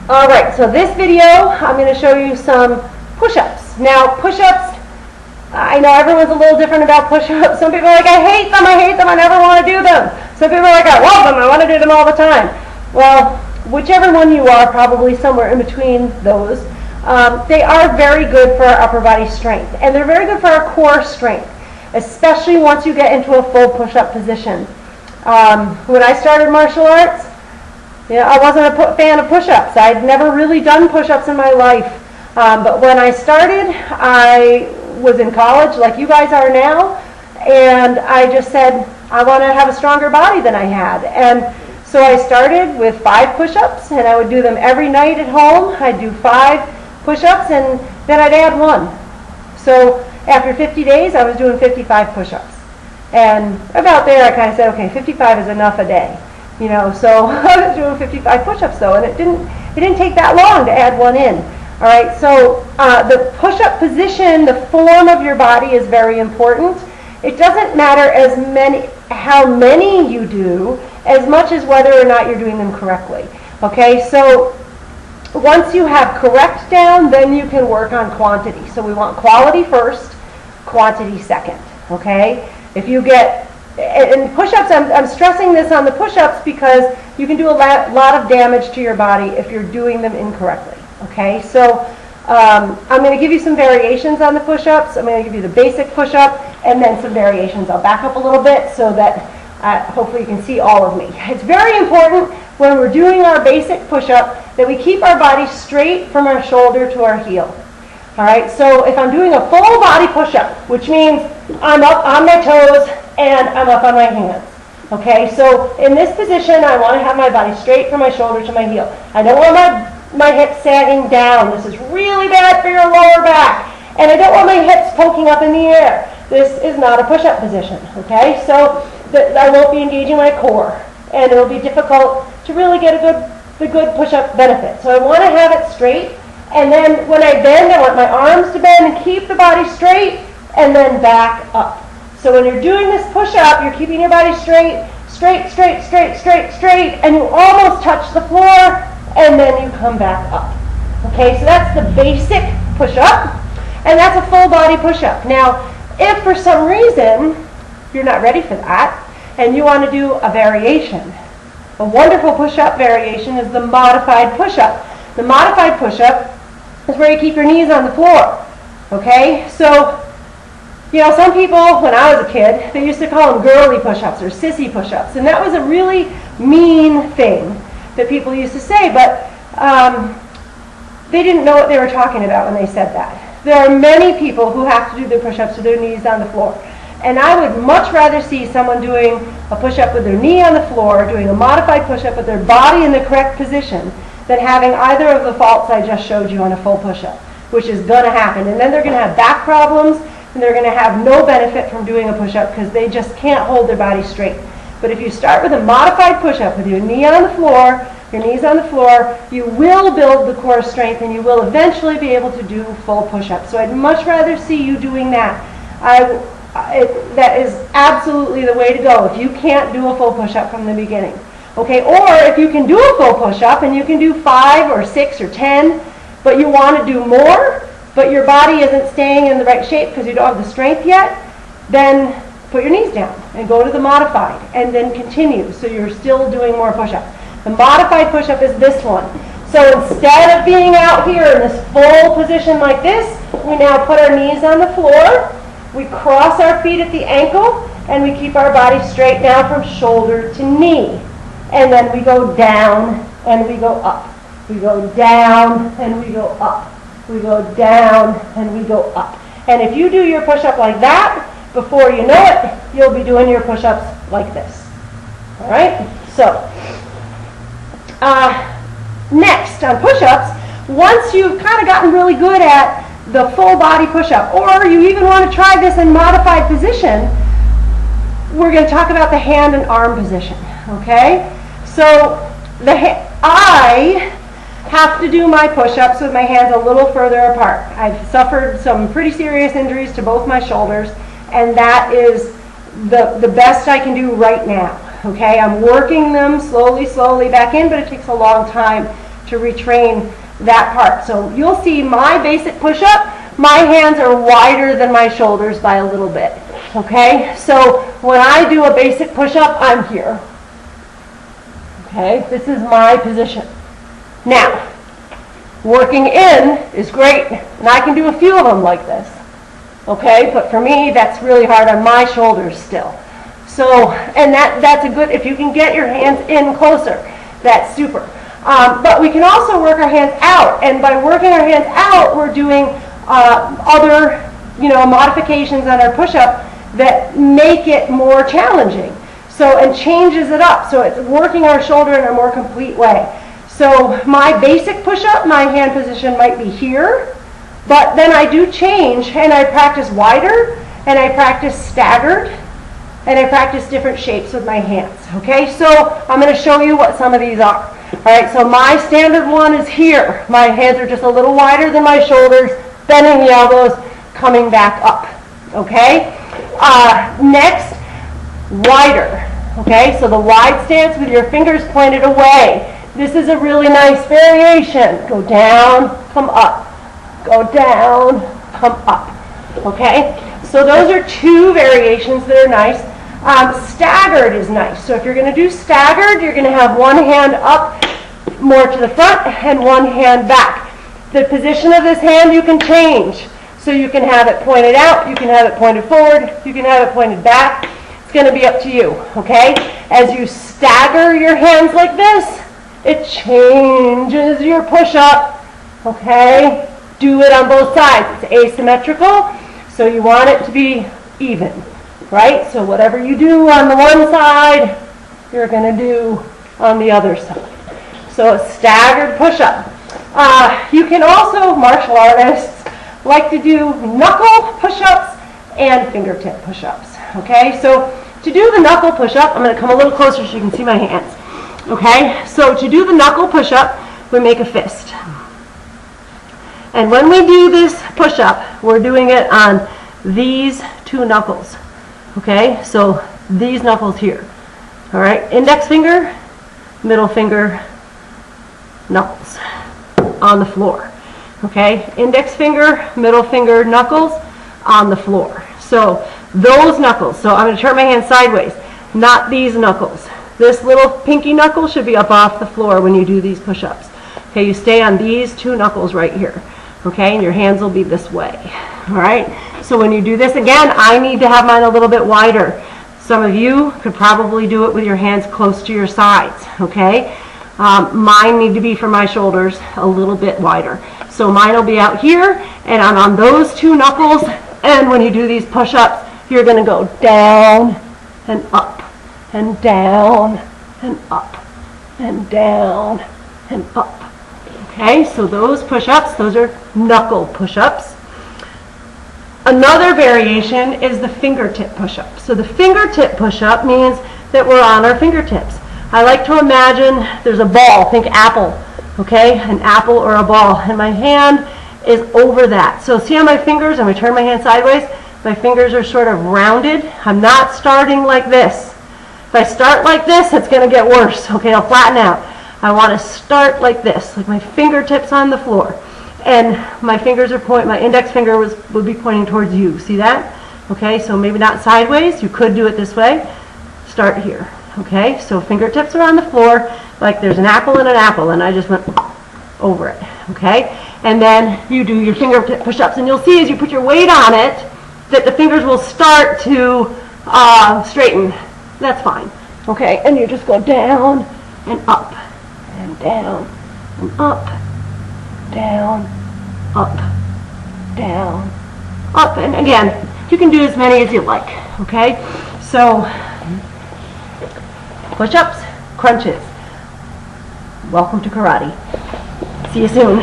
All right, so this video, I'm going to show you some push-ups. Now, push-ups, I know everyone's a little different about push-ups. Some people are like, I hate them, I never want to do them. Some people are like, I love them, I want to do them all the time. Well, whichever one you are, probably somewhere in between those, they are very good for our upper body strength. And they're very good for our core strength, especially once you get into a full push-up position. When I started martial arts, I wasn't a fan of push-ups. I'd never really done push-ups in my life. But when I started, I was in college like you guys are now, and I just said, I want to have a stronger body than I had. And so I started with 5 push-ups, and I would do them every night at home. I'd do 5 push-ups, and then I'd add 1. So after 50 days, I was doing 55 push-ups. And about there, I kind of said, okay, 55 is enough a day. So I was doing 55 push-ups though, and it didn't take that long to add 1 in. All right, so the push-up position, the form of your body is very important. It doesn't matter how many you do, as much as whether or not you're doing them correctly. Okay, so once you have correct down, then you can work on quantity. So we want quality first, quantity second. Okay, if you get and push-ups, I'm stressing this on the push-ups because you can do a lot of damage to your body if you're doing them incorrectly. Okay, so I'm going to give you some variations on the push-ups. I'm going to give you the basic push-up and then some variations. I'll back up a little bit so that hopefully you can see all of me. It's very important when we're doing our basic push-up that we keep our body straight from our shoulder to our heel. All right, so if I'm doing a full body push-up, which means I'm up on my toes and I'm up on my hands. Okay, so in this position, I want to have my body straight from my shoulder to my heel. I don't want my hips sagging down. This is really bad for your lower back. And I don't want my hips poking up in the air. This is not a push-up position. Okay, so I won't be engaging my core, and it'll be difficult to really get the good push-up benefit. So I want to have it straight. And then when I bend, I want my arms to bend and keep the body straight, and then back up. So when you're doing this push-up, you're keeping your body straight, and you almost touch the floor, and then you come back up. Okay, so that's the basic push-up, and that's a full body push-up. Now, if for some reason you're not ready for that, and you want to do a variation, a wonderful push-up variation is the modified push-up. The modified push-up is where you keep your knees on the floor. Okay, so some people, when I was a kid, they used to call them girly push-ups or sissy push-ups, and that was a really mean thing that people used to say, but they didn't know what they were talking about when they said that. There are many people who have to do their push-ups with their knees on the floor, and I would much rather see someone doing a push-up with their knee on the floor, doing a modified push-up with their body in the correct position, than having either of the faults I just showed you on a full push-up, which is going to happen. And then they're going to have back problems, and they're going to have no benefit from doing a push-up because they just can't hold their body straight. But if you start with a modified push-up with your knee on the floor, your knees on the floor, you will build the core strength, and you will eventually be able to do full push-ups. So I'd much rather see you doing that. That is absolutely the way to go if you can't do a full push-up from the beginning. Okay, or if you can do a full push-up and you can do 5 or 6 or 10, but you want to do more, but your body isn't staying in the right shape because you don't have the strength yet, then put your knees down and go to the modified and then continue so you're still doing more push-ups. The modified push-up is this one. So instead of being out here in this full position like this, we now put our knees on the floor, we cross our feet at the ankle, and we keep our body straight now from shoulder to knee. And then we go down and we go up. We go down and we go up. We go down and we go up. And if you do your push-up like that, before you know it, you'll be doing your push-ups like this. All right? So, next on push-ups, once you've kind of gotten really good at the full body push-up, or you even want to try this in modified position, we're going to talk about the hand and arm position. Okay? So I have to do my push-ups with my hands a little further apart. I've suffered some pretty serious injuries to both my shoulders, and that is the best I can do right now. Okay, I'm working them slowly back in, but it takes a long time to retrain that part. So you'll see my basic push-up, my hands are wider than my shoulders by a little bit. Okay, so when I do a basic push-up, I'm here. Okay, this is my position. Now, working in is great, and I can do a few of them like this. Okay, but for me, that's really hard on my shoulders still. So, and that's a good, if you can get your hands in closer, that's super. But we can also work our hands out, and by working our hands out, we're doing other, modifications on our push-up that make it more challenging. So, and changes it up. So it's working our shoulder in a more complete way. So my basic push-up, my hand position might be here, but then I do change, and I practice wider, and I practice staggered, and I practice different shapes with my hands. Okay, so I'm going to show you what some of these are. All right, so my standard one is here. My hands are just a little wider than my shoulders, bending the elbows, coming back up. Okay, next, wider. Okay, so the wide stance with your fingers pointed away. This is a really nice variation. Go down, come up. Go down, come up. Okay, so those are two variations that are nice. Staggered is nice. So if you're going to do staggered, you're going to have one hand up more to the front and one hand back. The position of this hand you can change. So you can have it pointed out, you can have it pointed forward, you can have it pointed back. It's going to be up to you, okay? As you stagger your hands like this, it changes your push-up, okay? Do it on both sides. It's asymmetrical, so you want it to be even, right? So whatever you do on the one side, you're going to do on the other side. So a staggered push-up. You can also, martial artists like to do knuckle push-ups and fingertip push-ups, okay? So to do the knuckle push-up, I'm going to come a little closer so you can see my hands, okay? So to do the knuckle push-up, we make a fist. And when we do this push-up, we're doing it on these two knuckles, okay? So these knuckles here, all right? Index finger, middle finger, knuckles on the floor, okay? Index finger, middle finger, knuckles on the floor. So those knuckles, so I'm going to turn my hand sideways, not these knuckles. This little pinky knuckle should be up off the floor when you do these push-ups. Okay, you stay on these two knuckles right here. Okay, and your hands will be this way. All right, so when you do this, again, I need to have mine a little bit wider. Some of you could probably do it with your hands close to your sides. Okay, mine need to be for my shoulders a little bit wider. So mine will be out here, and I'm on those two knuckles, and when you do these push-ups, you're going to go down and up, and down and up, and down and up. Okay, so those push-ups, those are knuckle push-ups. Another variation is the fingertip push-up. So the fingertip push-up means that we're on our fingertips. I like to imagine there's a ball, think apple, okay, an apple or a ball, and my hand is over that. So see how my fingers, I'm going to turn my hand sideways, my fingers are sort of rounded. I'm not starting like this. If I start like this, it's going to get worse. Okay, I'll flatten out. I want to start like this, like my fingertips on the floor. And my fingers are pointing, my index finger would be pointing towards you. See that? Okay, so maybe not sideways. You could do it this way. Start here. Okay, so fingertips are on the floor, like there's an apple, and I just went over it. Okay, and then you do your fingertip push-ups, and you'll see as you put your weight on it that the fingers will start to straighten. That's fine. Okay, and you just go down and up, and down, and up, down, up, down, up. And again, you can do as many as you like, okay? So, push-ups, crunches. Welcome to karate. See you soon.